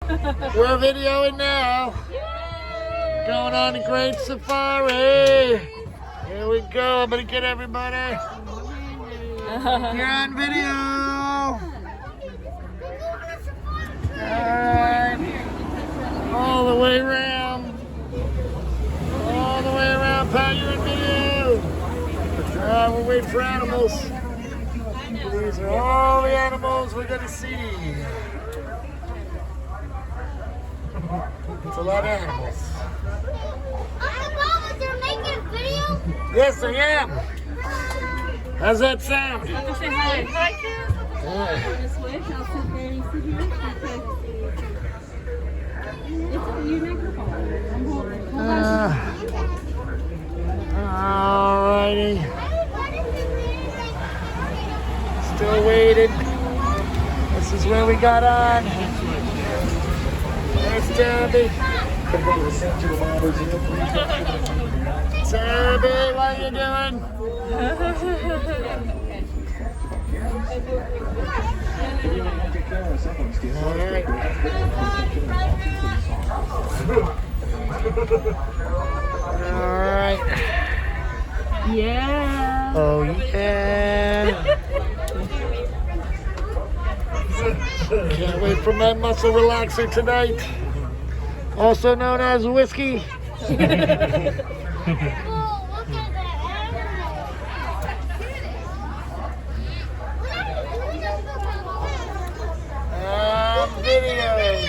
We're videoing now. Going on a great safari. Here we go. I'm gonna get everybody. You're on video. Alright. All the way around. All the way around, Pat, you're in video. Alright, we're waiting for animals. These are all the animals we're gonna see. It's a lot of animals. Mama, they're making a video? Yes, I am. How's that sound? Have to say hi. Hi, Kim. Yeah. This way. I'll sit there and sit here. Okay. It's your microphone. I'm holding. Alrighty. Still waiting. This is where we got on. There's Tabby. Tabby, what are you doing? Alright. Alright. Yeah. Oh yeah. Can't wait for my muscle relaxer tonight. Also known as whiskey. Oh, look at Videoing.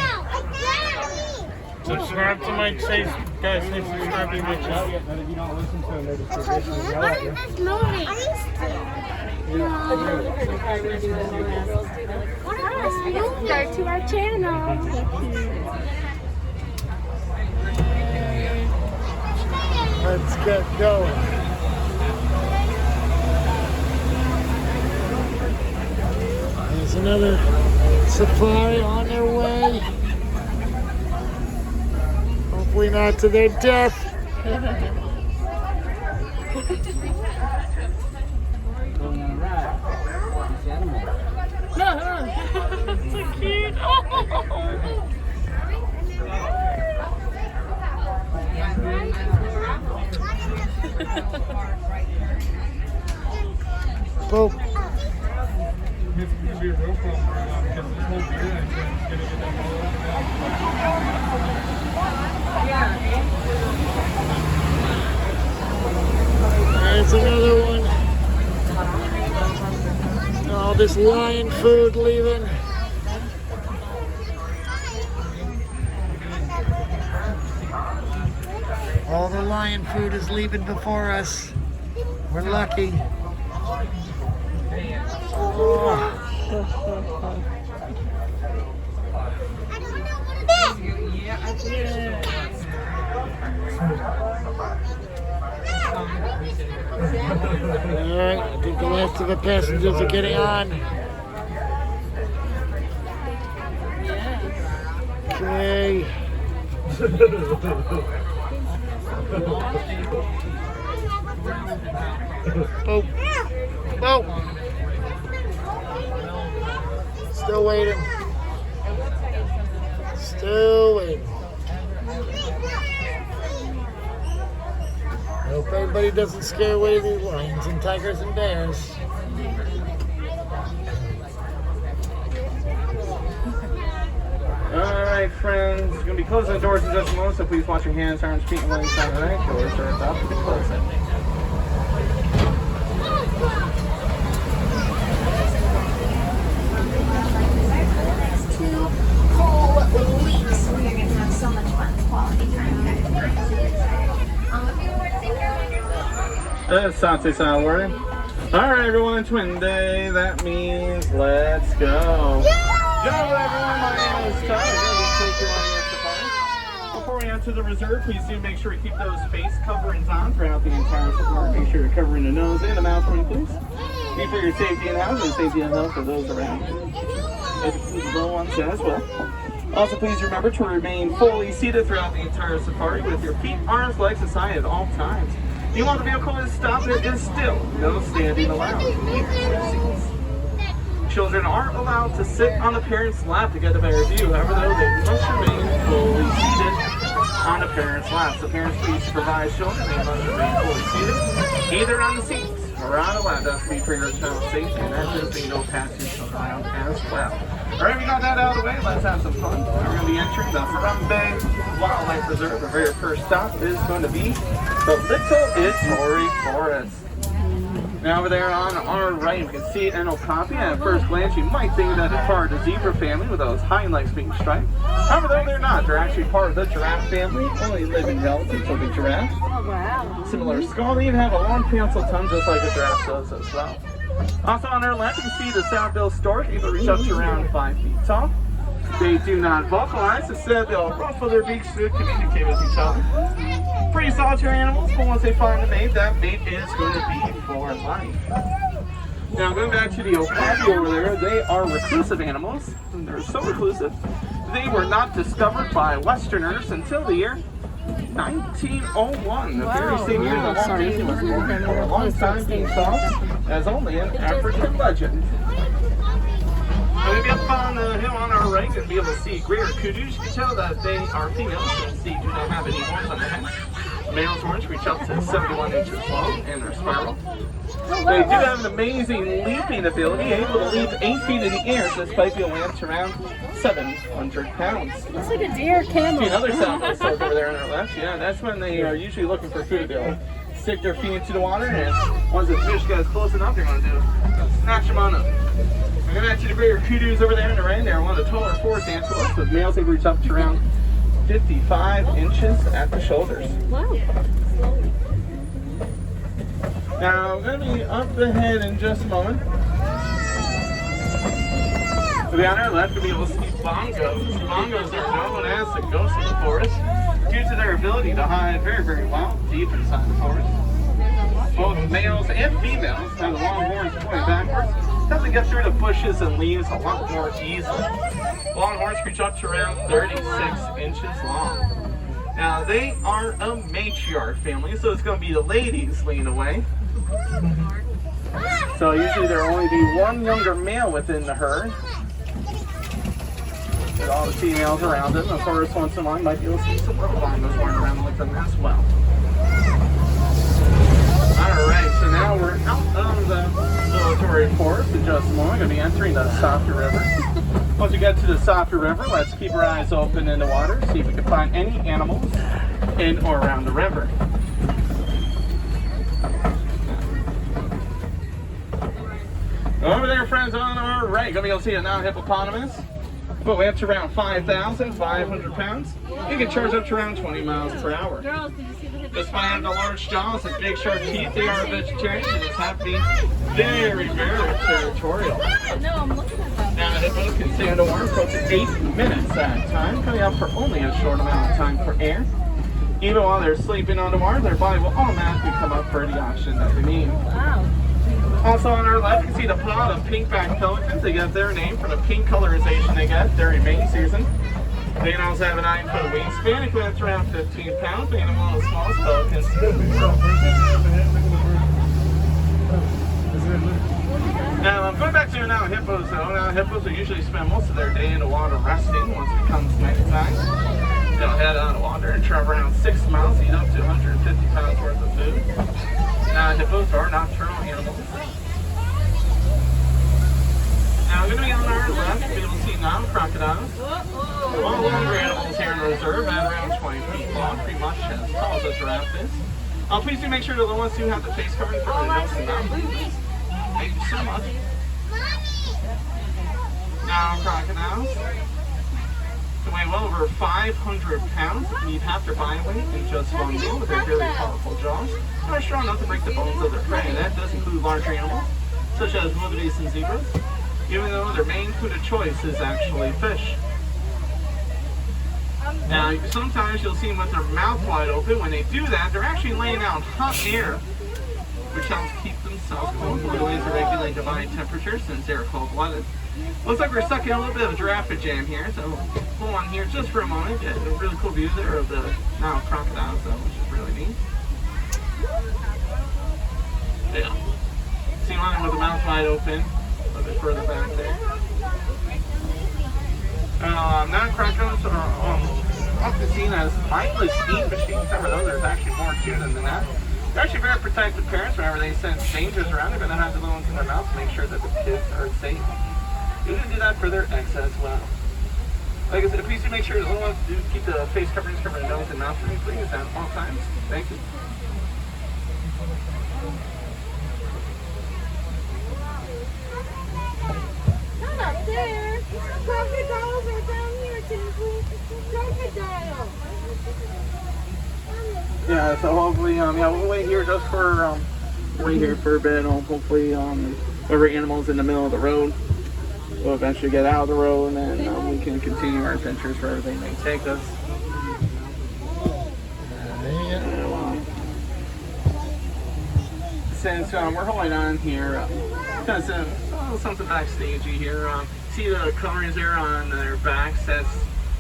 Subscribe to my chase, guys. Say subscribe to my channel. What is this movie? Subscribe to our channel. Let's get going. There's another safari on their way. Hopefully not to their death. So cute. Boop. It's going to be a real problem because this whole beer and it's going to get There's another one. All this lion food leaving. All the lion food is leaving before us. We're lucky. Oh. Alright, I think the last of the passengers are getting on. Okay. Oh. Oh. Still waiting. Still waiting. I hope everybody doesn't scare away the lions and tigers and bears. Alright, friends, we're going to be closing the doors in just a moment, so please wash your hands, arms, feet, and legs on the right. Doors are about to be closing. Weeks. We're going to have so much fun, quality time. That's Sante Sour. Alright, everyone, Twin Day. That means let's go. Hello, everyone. My name is Todd. I'm going to take you on your safari. Before we enter the reserve, please do make sure to keep those face coverings on throughout the entire safari. Make sure you're covering the nose and the mouth for me, please. Be for your safety and health and safety and health of those around you. If the little ones as well. Also, please remember to remain fully seated throughout the entire safari with your feet, arms, legs aside at all times. If you want the vehicle to stop, it is still no standing allowed. Children are allowed to sit on the parent's lap to get a better view. However, though, they must parents' laps. The parents please supervise children. They must remain fully seated, either on the seats or on the lap. That's to be for your child's safety, and that does mean no passing children around as well. All right, we got that out of the way. Let's have some fun. We're going to be entering the Front Bay Wildlife Reserve. Our very first stop is going to be the Little Ittori Forest. Now over there on our right, we can see an okapi. At first glance, you might think that it's part of the zebra family with those hind legs being striped. However, though they're not. They're actually part of the giraffe family, only living relatives of the giraffe. Oh, wow. Similar skull, they even have a long pencil tongue just like a giraffe does as well. Also on our left, you can see the sound-billed stork, able to reach up to around 5 feet tall. They do not vocalize, instead they'll ruffle their beaks to communicate with each other. Pretty solitary animals, but once they find a mate, that mate is going to be for life. Now going back to the okapi over there, they are reclusive animals, and they're so reclusive, they were not discovered by Westerners until the year 1901, the very same year that Walt Disney was born, for a long time being thought as only an African legend. Now maybe up on the hill on our right, you'll be able to see greater kudus. You can tell that they are females since they do not have any horns on their head. Males' horns reach up to 71 inches long and are spiral. They do have an amazing leaping ability, able to leap 8 feet in the air despite being weighted around 700 pounds. Looks like a deer camel. See another sound stork over there on our left. Yeah, that's when they are usually looking for food. They'll stick their feet into the water, and once the fish gets close enough, they're going to do snatch them on up. I'm going to add you the greater kudus over there in the right. They're one of the taller forest antelopes, with males they reach up to around 55 inches at the shoulders. Wow. Now, I'm going to be up ahead in just a moment. To be on our left, you'll be able to see bongos. Bongos are known as the ghosts of the forest due to their ability to hide very, very well deep inside the forest. Both males and females have the long horns pointing backwards. Have to get through the bushes and leaves a lot more easily. Long horns reach up to around 36 inches long. Now, they are a matriarch family, so it's going to be the ladies leading away. So usually there will only be one younger male within the herd, with all the females around it. And of course, once in a while, you might be able to see some little bongos running around with them as well. Alright, so now we're out of the Little Forest in just a moment. We're going to be entering the Softer River. Once we get to the Softer River, let's keep our eyes open in the water, see if we can find any animals in or around the river. Over there, friends, on our right, gonna be able to see a non-hippopotamus. But weighs up to around 5,500 pounds. You can charge up to around 20 miles per hour. Girls, did you see the Despite having the large jaws and big sharp teeth, they are vegetarians and just have to be very, very territorial. No, I'm looking at them. Now, hippos can stay underwater for up to 8 minutes at a time, coming up for only a short amount of time for air. Even while they're sleeping underwater, their body will automatically come up for the oxygen that they need. Wow. Also on our left, you can see the pod of pink-backed pelicans. They get their name from the pink colorization they get during mating season. They can also have a 9-foot wingspan. It weighs around 15 pounds, being one of the smallest pelicans. Now, I'm going back to now hippos though. Now, hippos will usually spend most of their day in the water resting once it becomes nighttime. They'll head out of water and travel around 6 miles, eat up to 150 pounds worth of food. Now, hippos are nocturnal animals. Now, we're going to be on our left, you'll be able to see non-crocodiles. All longer animals here in the reserve at around 20 feet long, pretty much as tall as a giraffe is. Please do make sure the little ones do have the face covering for their nose and mouth. Thank you so much. Now, crocodiles can weigh well over 500 pounds and eat half their body weight in just one meal with their very powerful jaws. They're strong enough to break the bones of their prey, and that does include larger animals, such as wildebeests and zebras, even though their main food of choice is actually fish. Now, sometimes you'll see them with their mouth wide open. When they do that, they're actually laying out hot air, which helps keep themselves cool. Good ways to regulate the body temperature since they're cold-blooded. Looks like we're stuck in a little bit of a giraffe jam here, so hold on here just for a moment. Get a really cool view there of the now crocodiles, which is really neat. Yeah. See one with the mouth wide open, a little bit further back there. Non-crocodiles are often seen as mindless eat machines. However, though, there's actually more to them than that. They're actually very protective parents. Whenever they sense dangers around, they're going to have the little ones in their mouth to make sure that the kids are safe. You're going to do that for their eggs as well. Like I said, please do make sure the little ones do keep the face coverings covering the nose and mouth for me, please, at all times. Thank you. Not up there. Crocodiles are down here, Tinsley. Crocodile. Yeah, so hopefully, yeah, we'll wait here just for, wait here for a bit. Hopefully, whatever animal's in the middle of the road, we'll eventually get out of the road, and we can continue our adventures wherever they may take us. Since we're holding on here, because something backstagey here. See the colors there on their backs? That's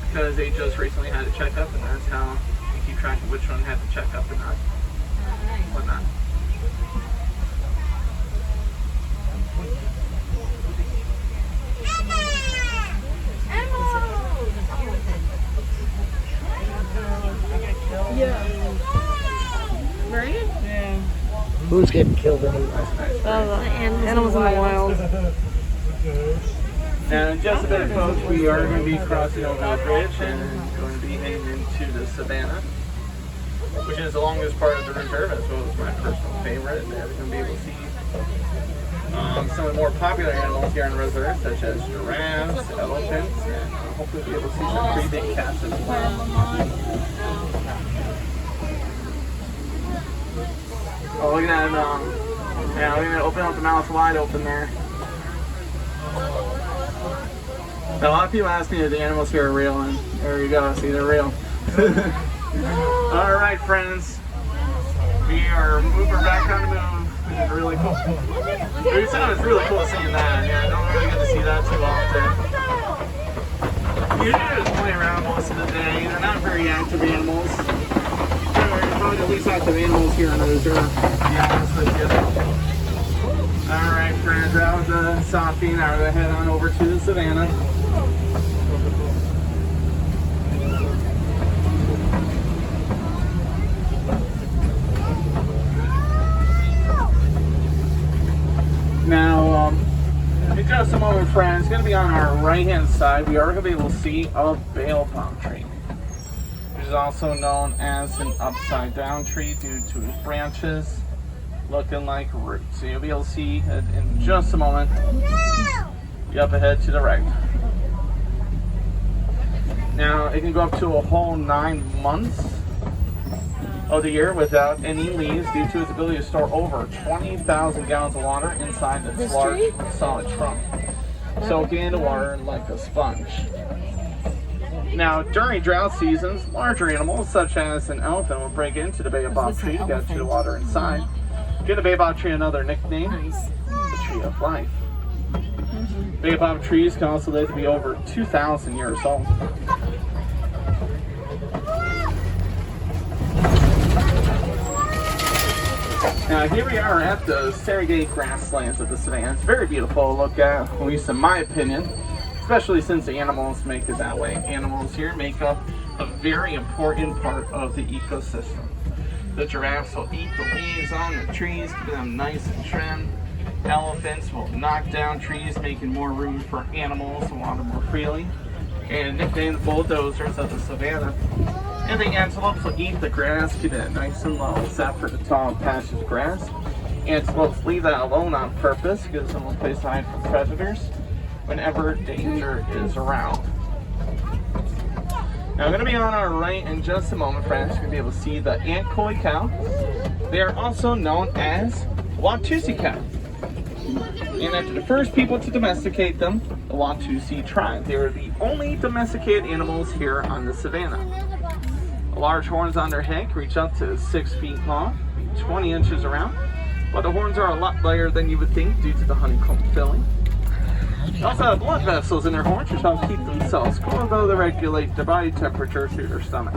because they just recently had a checkup, and that's how you keep track of which one had the checkup and not whatnot. Who's getting killed anyway? Animals in the wild. Now, in just a bit, folks, we are going to be crossing over the bridge and going to be heading into the savannah, which is the longest part of the reserve, as well as my personal favorite. And we're going to be able to see some of the more popular animals here on the reserve, such as giraffes, elephants, and hopefully be able to see some pretty big cats as well. Oh, look at that, yeah, we're gonna open up the mouth wide open there. Now, a lot of people ask me if the animals here are real, and there you go, see, they're real. Alright, friends, we are moving back on the move, which is really cool. It's really cool seeing that, yeah, I don't really get to see that too often. Usually they just play around most of the day, they're not very active animals. Probably the least active animals here on the reserve, to be honest with you. Alright, friends, that was the Sophie. Now we're going to head on over to the savannah. Now, in just a moment, friends, it's going to be on our right hand side. We are going to be able to see a bael palm tree, which is also known as an upside down tree due to its branches looking like roots. So you'll be able to see it in just a moment. Be up ahead to the right. Now it can go up to a whole 9 months of the year without any leaves due to its ability to store over 20,000 gallons of water inside its large solid trunk, soaking into water like a sponge. Now, during drought seasons, larger animals such as an elephant will break into the baobab tree to get to the water inside. Give the baobab tree another nickname, the tree of life. Baobab trees can also live to be over 2,000 years old. Now, here we are at the Serengeti grasslands of the savannah. It's very beautiful to look at least in my opinion. Especially since the animals make it that way. Animals here make up a very important part of the ecosystem. The giraffes will eat the leaves on the trees, keeping them nice and trim. Elephants will knock down trees, making more room for animals to wander more freely. And nicknamed the bulldozers of the savannah. And the antelopes will eat the grass, keep it nice and low, except for the tall patches of grass. Antelopes leave that alone on purpose, gives them a place to hide from predators whenever danger is around. Now I'm going to be on our right in just a moment, friends. You're going to be able to see the Ankole cow. They are also known as Watusi cow. And after the first people to domesticate them, the Watusi tribe, they were the only domesticated animals here on the savannah. The large horns on their head can reach up to 6 feet long, 20 inches around, but the horns are a lot lighter than you would think due to the honeycomb filling. They also have blood vessels in their horns which help keep themselves cool, though they regulate their body temperature through their stomach.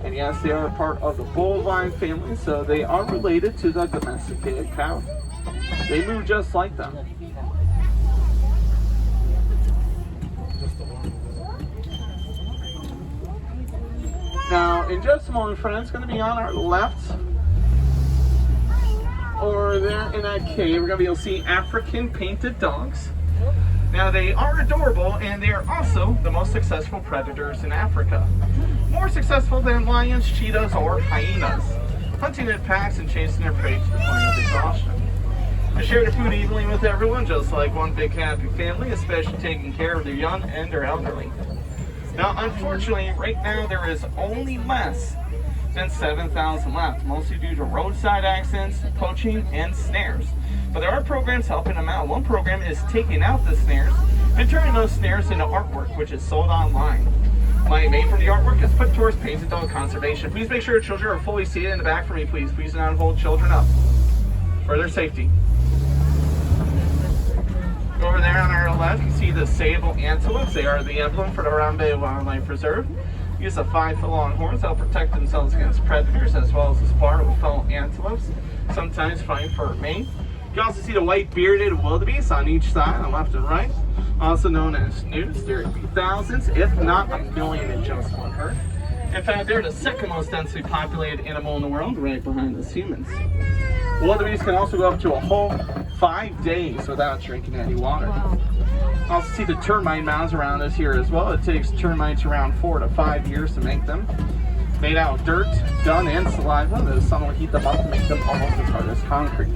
And yes, they are a part of the bovine family, so they are related to the domesticated cow. They move just like them. in just a moment, friends, going to be on our left. Or there in that cave, we're going to be able to see African painted dogs. Now, they are adorable, and they are also the most successful predators in Africa. More successful than lions, cheetahs, or hyenas. Hunting in packs and chasing their prey to the point of exhaustion. They share their food evenly with everyone, just like one big happy family, especially taking care of their young and their elderly. Now, unfortunately, right now there is only less than 7,000 left, mostly due to roadside accidents, poaching, and snares. But there are programs helping them out. One program is taking out the snares and turning those snares into artwork, which is sold online. Money made from the artwork is put towards painted dog conservation. Please make sure your children are fully seated in the back for me, please. Please do not hold children up for their safety. Over there on our left, you see the sable antelopes. They are the emblem for the Harambe Wildlife Reserve. Use a 5-foot long horns. They'll protect themselves against predators as well as spar with fellow antelopes, sometimes fighting for a mate. You can also see the white bearded wildebeest on each side, on left and right, also known as newts. There would be thousands, if not a million, in just one herd. In fact, they're the second most densely populated animal in the world, right behind us humans. Wildebeest can also go up to a whole 5 days without drinking any water. Wow. Also see the termite mounds around us here as well. It takes termites around 4 to 5 years to make them. Made out of dirt, dung, and saliva. The sun will heat them up to make them almost as hard as concrete.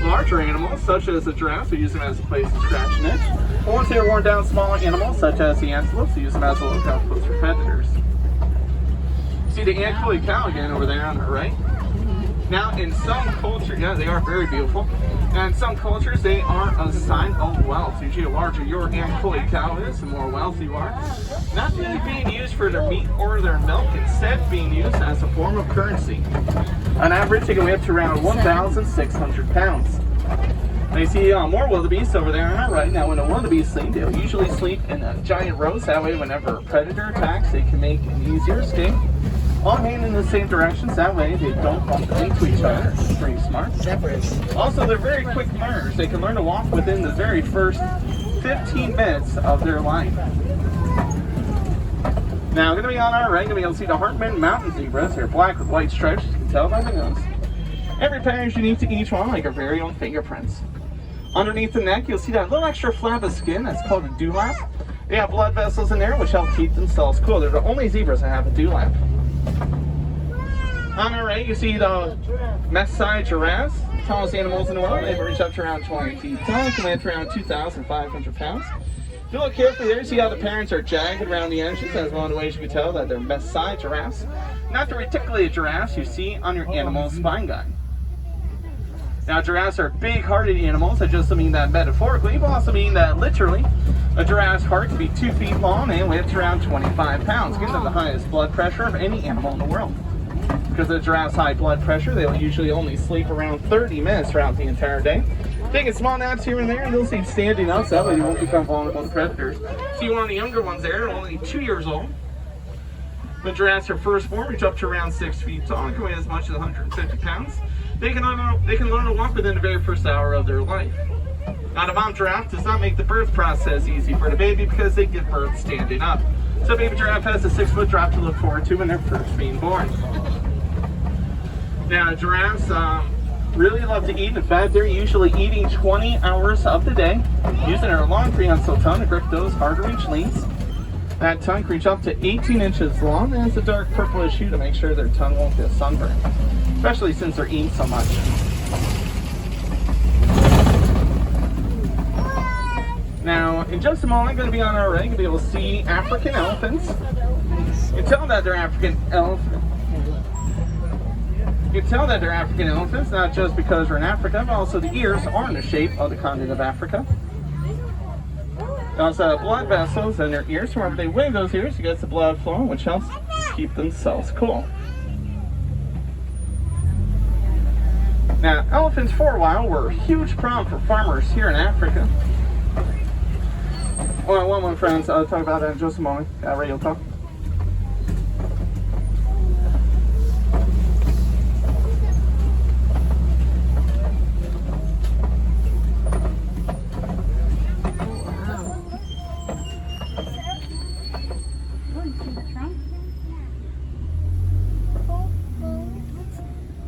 Larger animals, such as the giraffe, we use them as a place to scratch and itch. Once they are worn down, smaller animals, such as the antelopes, we use them as a lookout post for predators. See the Ankole cow again over there on the right. Now, in some cultures, yeah, they are very beautiful. And in some cultures, they are a sign of wealth. Usually, the larger your Ankole cow is, the more wealth you are. Not really being used for their meat or their milk, instead being used as a form of currency. On average, they can weigh up to around 1,600 pounds. Now you see more wildebeest over there on our right. Now, when a wildebeest sleep, they'll usually sleep in giant rows. That way, whenever a predator attacks, they can make an easier escape. All heading in the same directions, that way they don't bump into each other. It's pretty smart. Also, they're very quick learners. They can learn to walk within the very first 15 minutes of their life. Now, going to be on our right, going to be able to see the Hartman Mountain Zebras. They're black with white stripes, you can tell by the nose. Every pattern is unique to each one, like our very own fingerprints. Underneath the neck, you'll see that little extra flap of skin. That's called a dewlap. They have blood vessels in there, which help keep themselves cool. They're the only zebras that have a dewlap. On our right, you see the Maasai giraffes, tallest animals in the world. They reach up to around 20 feet tall, can weigh up to around 2,500 pounds. If you look carefully there, you see how the parents are jagged around the edges. That's one of the ways you can tell that they're Maasai giraffes. Not the reticulate giraffes you see on your animal spine guide. Now, giraffes are big-hearted animals. That just mean that metaphorically, but also mean that literally. A giraffe's heart can be 2 feet long and weigh up to around 25 pounds, giving them the highest blood pressure of any animal in the world. Because of the giraffe's high blood pressure, they'll usually only sleep around 30 minutes throughout the entire day. Taking small naps here and there, and they'll sleep standing up, so that way they won't become vulnerable to predators. See one of the younger ones there, only 2 years old. The giraffes are firstborn, reach up to around 6 feet tall, and can weigh as much as 150 pounds. They can learn to walk within the very first hour of their life. Now, the mom giraffe does not make the birth process easy for the baby because they give birth standing up. So baby giraffe has a 6-foot drop to look forward to when they're first being born. Now, giraffes really love to eat. In fact, they're usually eating 20 hours of the day, using their long prehensile tongue to grip those hard-to-reach leaves. That tongue can reach up to 18 inches long and has a dark purplish hue to make sure their tongue won't get sunburned, especially since they're eating so much. Now, in just a moment, I'm going to be on our right. You're going to be able to see African elephants. You can tell that they're African elephants. You can tell that they're African elephants, not just because they're in Africa, but also the ears are in the shape of the continent of Africa. They also have blood vessels in their ears, so whenever they wave those ears, it gets the blood flowing, which helps keep themselves cool. Now, elephants for a while were a huge problem for farmers here in Africa. Well, one more, friends. I'll talk about that in just a moment. Ray will talk.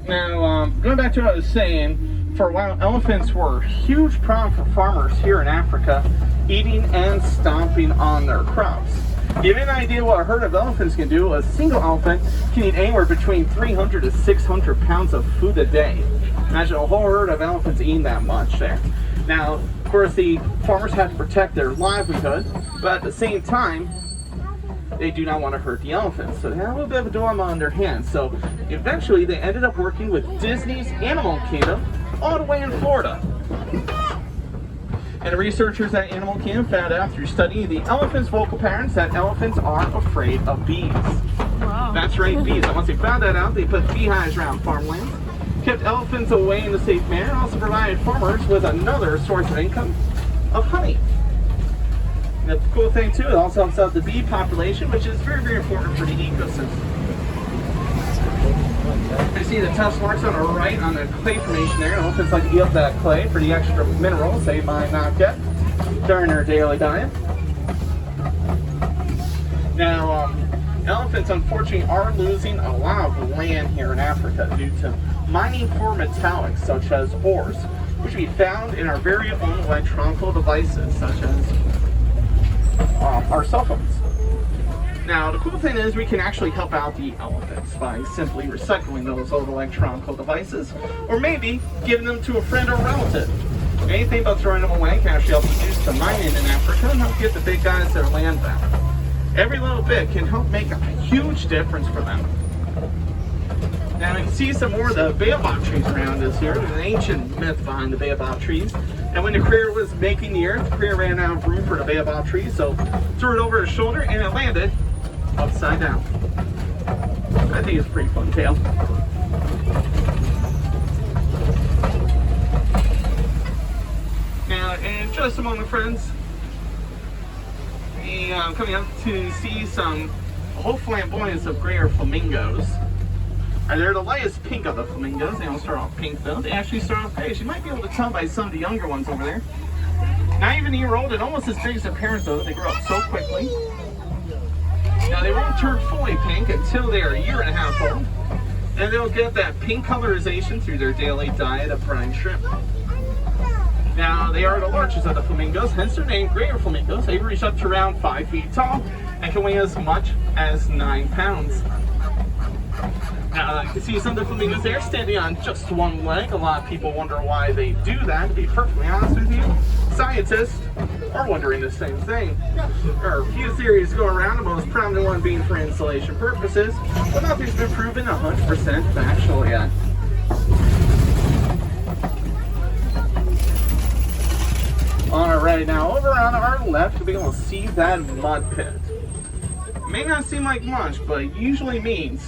Now, going back to what I was saying, for a while, elephants were a huge problem for farmers here in Africa, eating and stomping on their crops. To give you an idea what a herd of elephants can do, a single elephant can eat anywhere between 300 to 600 pounds of food a day. Imagine a whole herd of elephants eating that much there. Now, of course, the farmers have to protect their livelihood, but at the same time, they do not want to hurt the elephants. So they had a little bit of a dilemma on their hands. So eventually, they ended up working with Disney's Animal Kingdom all the way in Florida. And the researchers at Animal Kingdom found out through studying the elephants' vocal patterns that elephants aren't afraid of bees. Wow. That's right, bees. And once they found that out, they put beehives around farmlands, kept elephants away in a safe manner, and also provided farmers with another source of income of honey. And the cool thing too, it also helps out the bee population, which is very, very important for the ecosystem. You see the test marks on the right on the clay formation there. Elephants like to eat up that clay for the extra minerals they might not get during their daily diet. Now, elephants unfortunately are losing a lot of land here in Africa due to mining for metallics such as ores, which we found in our very own electronic devices such as our cell phones. Now, the cool thing is we can actually help out the elephants by simply recycling those old electronic devices, or maybe giving them to a friend or relative. Anything but throwing them away can actually help be used to mining in Africa and help get the big guys their land back. Every little bit can help make a huge difference for them. Now you can see some more of the baobab trees around us here. There's an ancient myth behind the baobab trees. And when the Creator was making the earth, the Creator ran out of room for the baobab tree, so threw it over his shoulder and it landed upside down. I think it's a pretty fun tale. Now, in just a moment, friends, I'm coming up to see a whole flamboyance of greyer flamingos. They're the lightest pink of the flamingos. They don't start off pink though. They actually start off grayish. You might be able to tell by some of the younger ones over there. Not even a year old and almost as big as their parents though. They grow up so quickly. Now they won't turn fully pink until they're a year and a half old. And they'll get that pink colorization through their daily diet of brine shrimp. Now they are the largest of the flamingos, hence their name, greyer flamingos. They reach up to around 5 feet tall and can weigh as much as 9 pounds. Now you can see some of the flamingos there standing on just one leg. A lot of people wonder why they do that. To be perfectly honest with you, scientists are wondering the same thing. There are a few theories going around, the most prominent one being for insulation purposes, but nothing's been proven 100% factual yet. Alright, now over on our left, you'll be able to see that mud pit. It may not seem like much, but it usually means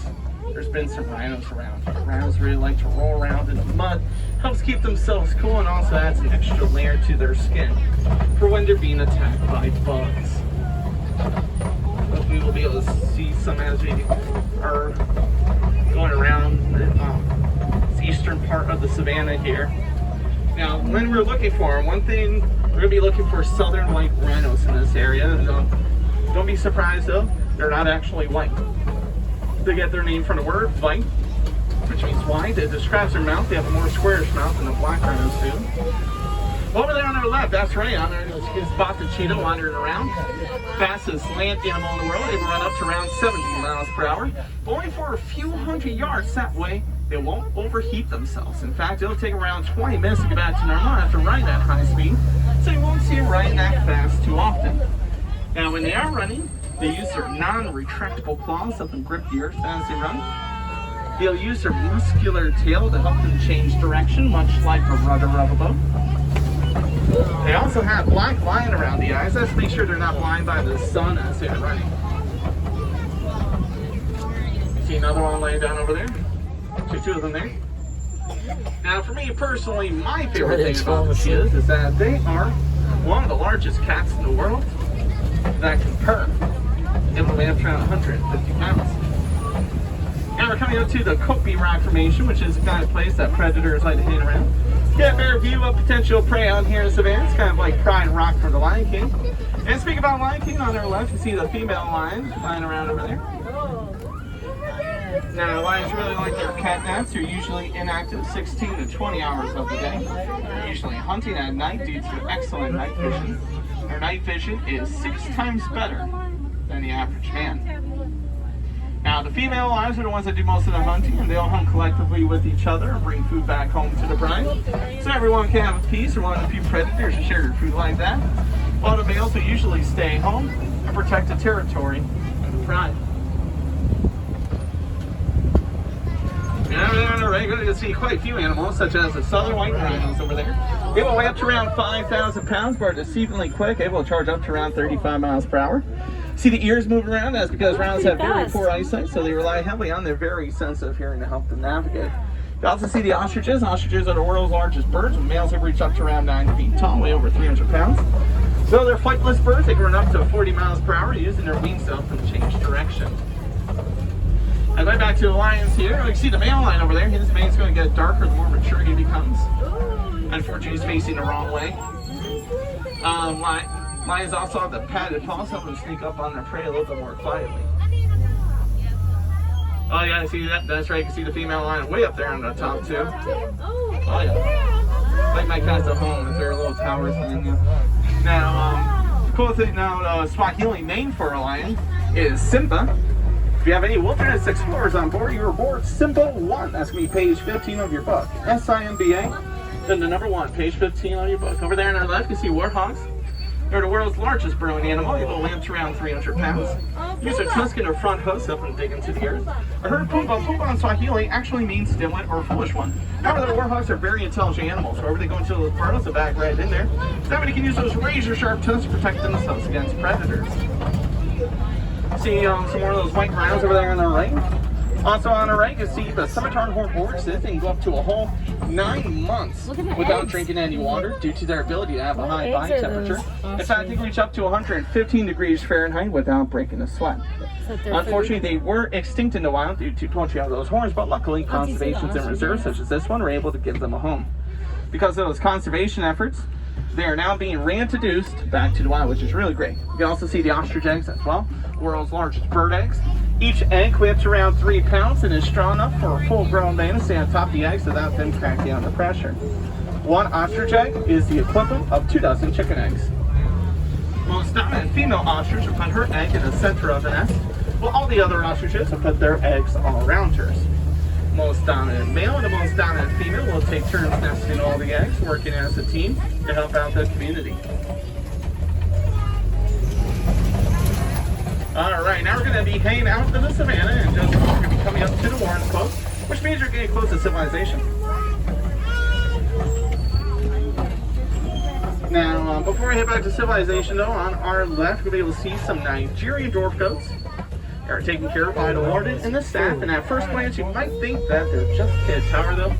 there's been some rhinos around. Rhinos really like to roll around in the mud, helps keep themselves cool, and also adds an extra layer to their skin for when they're being attacked by bugs. We will be able to see some as we are going around the eastern part of the savannah here. Now, when we're looking for them, one thing, we're going to be looking for southern white rhinos in this area. Don't be surprised though, they're not actually white. They get their name from the word white, which means wide. It describes their mouth. They have a more squarish mouth than the black rhinos do. Over there on our left, that's right, on there is Baka cheetah wandering around. Fastest land animal in the world. They will run up to around 70 miles per hour, but only for a few hundred yards. That way, they won't overheat themselves. In fact, it'll take around 20 minutes to get back to normal after running at high speed, so you won't see them running that fast too often. Now, when they are running, they use their non-retractable claws to help them grip the earth as they run. They'll use their muscular tail to help them change direction, much like a rudder of a boat. They also have black line around the eyes. Let's make sure they're not blind by the sun as they're running. You see another one laying down over there? Two of them there. Now, for me personally, my favorite thing about the cheetahs is that they are one of the largest cats in the world that can purr. It will weigh up to around 150 pounds. Now we're coming up to the Kopi Rock Formation, which is the kind of place that predators like to hang around. Get a better view of potential prey out here in the savannah. It's kind of like Pride Rock for the Lion King. And speaking about Lion King, on our left, you see the female lion lying around over there. Now, lions really like their cat naps. They're usually inactive 16 to 20 hours of the day. They're usually hunting at night due to excellent night vision. Their night vision is 6 times better than the average man. Now, the female lions are the ones that do most of the hunting, and they all hunt collectively with each other and bring food back home to the bride. So everyone can have a piece or one of a few predators and share your food like that. While the males will usually stay home and protect the territory of the pride. Now we're on the regular, you'll see quite a few animals, such as the southern white rhinos over there. They will weigh up to around 5,000 pounds, but are deceivingly quick, able to charge up to around 35 miles per hour. See the ears moving around? That's because rhinos have very poor eyesight, so they rely heavily on their very sensitive hearing to help them navigate. You also see the ostriches. Ostriches are the world's largest birds, with males have reached up to around 9 feet tall, weigh over 300 pounds. So they're flightless birds. They can run up to 40 miles per hour using their wings to help them change direction. And right back to the lions here. You can see the male lion over there. His mane's going to get darker the more mature he becomes. Unfortunately, he's facing the wrong way. Lions also have the padded paws, helping them sneak up on their prey a little bit more quietly. Oh yeah, see that? That's right. You can see the female lion way up there on the top too. Oh yeah. Like my cats at home with their little towers behind you. Now, the cool thing now, Swahili name for a lion is Simba. If you have any wilderness explorers on board, you're aboard Simba 1. That's going to be page 15 of your book. S-I-M-B-A, then the number 1, page 15 on your book. Over there on our left, you see warthogs. They're the world's largest burrowing animal. They will weigh to around 300 pounds. Use their tusk in their front hooves to help them dig into the earth. I heard Pumbaa. Pumbaa in Swahili actually means dimwit or foolish one. However, the warthogs are very intelligent animals. Wherever they go into those burrows, they'll back right in there. That way they can use those razor-sharp tusks to protect themselves against predators. See some more of those white rhinos over there on the right. Also on the right, you see the scimitar horned oryx. They can go up to a whole 9 months without drinking any water due to their ability to have a high body temperature. In fact, they can reach up to 115 degrees Fahrenheit without breaking a sweat. Unfortunately, they were extinct in the wild due to poaching out of those horns, but luckily conservations and reserves such as this one were able to give them a home. Because of those conservation efforts, they are now being reintroduced back to the wild, which is really great. You can also see the ostrich eggs as well, the world's largest bird eggs. Each egg weighs around 3 pounds and is strong enough for a full-grown man to stay on top of the eggs without them cracking under pressure. 1 ostrich egg is the equivalent of 2 dozen chicken eggs. Most dominant female ostrich will put her egg in the center of the nest, while all the other ostriches will put their eggs all around hers. Most dominant male and the most dominant female will take turns nesting all the eggs, working as a team to help out the community. Alright, now we're going to be hanging out in the savannah and just we're going to be coming up to the Warren's Post, which means you're getting close to civilization. Now, before I head back to civilization though, on our left we'll be able to see some Nigerian dwarf goats. They are taken care of by the warden and the staff, and at first glance you might think that they're just kids. However though,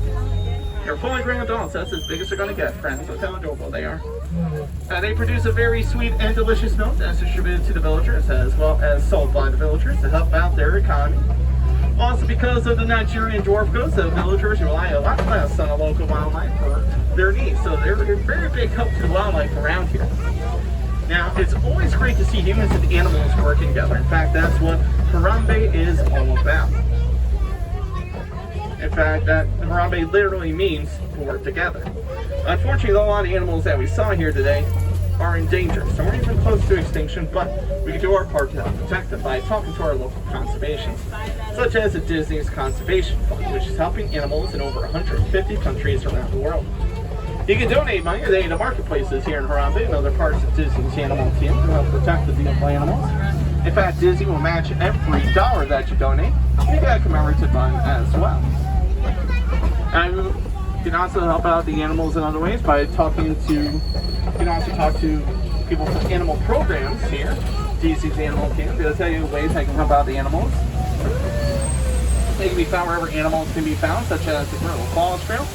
they're fully grown adults. That's as big as they're going to get, friends. That's how adorable they are. They produce a very sweet and delicious milk that's distributed to the villagers as well as sold by the villagers to help out their economy. Also, because of the Nigerian dwarf goats, the villagers rely a lot less on the local wildlife for their needs, so they're a very big help to the wildlife around here. Now, it's always great to see humans and animals working together. In fact, that's what Harambe is all about. In fact, that Harambe literally means to work together. Unfortunately, a lot of the animals that we saw here today are in danger. Some are even close to extinction, but we can do our part to help protect them by talking to our local conservations, such as the Disney's Conservation Fund, which is helping animals in over 150 countries around the world. You can donate money today to marketplaces here in Harambe and other parts of Disney's animal team to help protect the beautiful animals. In fact, Disney will match every dollar that you donate. You get a commemorative fund as well. And you can also help out the animals in other ways by talking to, you can also talk to people from animal programs here, DC's Animal Camp. They'll tell you ways they can help out the animals. They can be found wherever animals can be found, such as the Gorilla Falls Trail,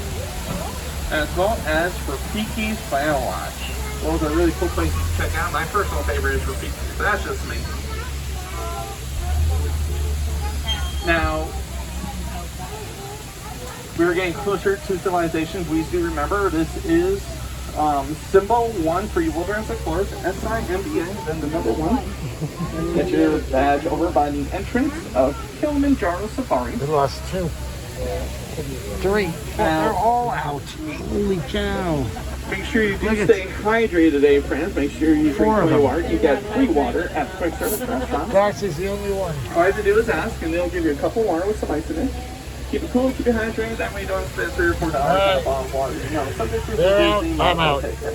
as well as Rafiki's Final Lodge. Those are really cool places to check out. My personal favorite is Rafiki's, but that's just me. Now, we are getting closer to civilization. Please do remember, this is symbol 1 for you wilderness explorers, SIMBA, then the number 1. Get your badge over by the entrance of Kilimanjaro Safari. We lost 2. 3. They're all out. Holy cow. Make sure you do Look at- stay hydrated today, friends. Make sure you drink 4 of plenty of them. water. You get free water at quick service restaurants. Darcy's the only one. All you have to do is ask, and they'll give you a cup of water with some ice in it. Keep it cool, keep it hydrated. That way you don't spend $3 or $4 on a bottle of water. You know, some people They're out. Disney, I'm I'll out. take it.